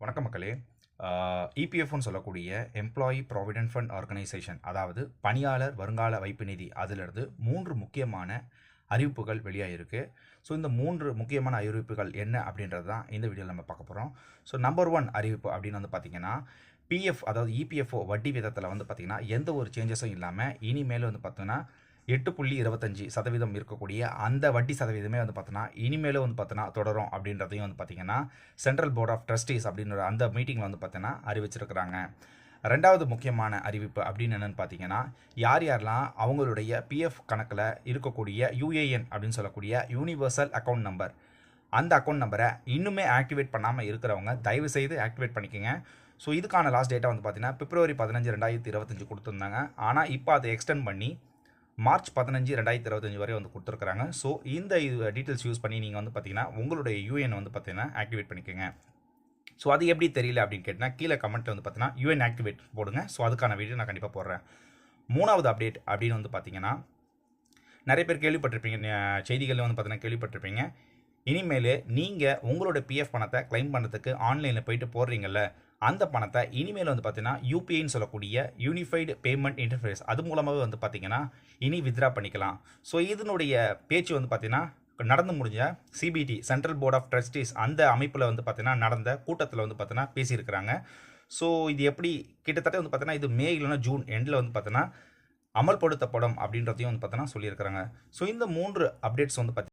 வணக்கம் மக்களே. இபிஎஃப்னு சொல்லக்கூடிய எம்ப்ளாயி ப்ராவிடென்ட் ஃபண்ட் ஆர்கனைசேஷன், அதாவது பணியாளர் வருங்கால வைப்பு நிதி, அதிலிருந்து 3 முக்கியமான அறிவிப்புகள் வெளியாகிருக்கு. ஸோ இந்த 3 முக்கியமான அறிவிப்புகள் என்ன அப்படின்றது தான் இந்த வீடியோவில் நம்ம பார்க்க போகிறோம். ஸோ நம்பர் 1 அறிவிப்பு அப்படின்னு வந்து பார்த்திங்கன்னா, பிஎஃப் அதாவது இபிஎஃப்ஓ வட்டி விதத்தில் வந்து பார்த்திங்கன்னா எந்த ஒரு சேஞ்சஸும் இல்லாமல் இனிமேல் வந்து பார்த்தீங்கன்னா 8.25% இருக்கக்கூடிய அந்த வட்டி சதவீதமே வந்து பார்த்தோன்னா இனிமேலும் வந்து பார்த்தோன்னா தொடரும் அப்படின்றதையும் வந்து பார்த்திங்கன்னா சென்ட்ரல் போர்ட் ஆஃப் ட்ரஸ்டீஸ் அப்படின்ற அந்த மீட்டிங்கில் வந்து பார்த்தோன்னா அறிவிச்சிருக்கிறாங்க. ரெண்டாவது முக்கியமான அறிவிப்பு அப்படின்னு என்னென்னு பார்த்தீங்கன்னா, யார் யாரெல்லாம் அவங்களுடைய பிஎஃப் கணக்கில் இருக்கக்கூடிய யூஏஎன் அப்படின்னு சொல்லக்கூடிய யூனிவர்சல் அக்கௌண்ட் நம்பர், அந்த அக்கௌண்ட் நம்பரை இன்னுமே ஆக்டிவேட் பண்ணாமல் இருக்கிறவங்க தயவுசெய்து ஆக்டிவேட் பண்ணிக்கோங்க. ஸோ இதுக்கான லாஸ்ட் டேட்டா வந்து பார்த்தீங்கன்னா February 15, 2025 கொடுத்துருந்தாங்க. ஆனால் இப்போ அதை எக்ஸ்டெண்ட் பண்ணி March 15, 2025 வரை வந்து கொடுத்துருக்குறாங்க. ஸோ இந்த டீட்டெயில்ஸ் யூஸ் பண்ணி நீங்கள் வந்து பார்த்தீங்கன்னா உங்களுடைய யூஎன் வந்து பார்த்தீங்கன்னா ஆக்டிவேட் பண்ணிக்கோங்க. ஸோ அது எப்படி தெரியல அப்படின்னு கேட்டிங்கன்னா கீழே கமெண்ட்டில் வந்து பார்த்தீங்கன்னா யூஎன் ஆக்டிவேட் போடுங்க. ஸோ அதுக்கான வீடியோ நான் கண்டிப்பாக போடுறேன். மூணாவது அப்டேட் அப்படின்னு வந்து பார்த்தீங்கன்னா, நிறைய பேர் கேள்விப்பட்டிருப்பீங்க, செய்திகளில் வந்து பார்த்தீங்கன்னா கேள்விப்பட்டிருப்பீங்க, இனிமேல் நீங்கள் உங்களோட பிஎஃப் பணத்தை கிளைம் பண்ணுறதுக்கு ஆன்லைனில் போயிட்டு போடுறீங்கல்ல, அந்த பணத்தை இனிமேல் வந்து பார்த்தீங்கன்னா யூபிஐன்னு சொல்லக்கூடிய யூனிஃபைடு பேமெண்ட் இன்டர்ஃபேஸ், அது மூலமாகவே வந்து பார்த்தீங்கன்னா இனி வித்ரா பண்ணிக்கலாம். ஸோ இதனுடைய பேச்சு வந்து பார்த்தீங்கன்னா நடந்து முடிஞ்ச CBT central board of trustees அந்த அமைப்பில் வந்து பார்த்தீங்கன்னா நடந்த கூட்டத்தில் வந்து பார்த்தீங்கன்னா பேசியிருக்கிறாங்க. ஸோ இது எப்படி கிட்டத்தட்ட வந்து பார்த்தீங்கன்னா இது மே இல்லைன்னா ஜூன் எண்டில் வந்து பார்த்தீங்கன்னா அமல்படுத்தப்படும் அப்படின்றதையும் வந்து பார்த்தீங்கன்னா சொல்லியிருக்கிறாங்க. ஸோ இந்த 3 அப்டேட்ஸ் வந்து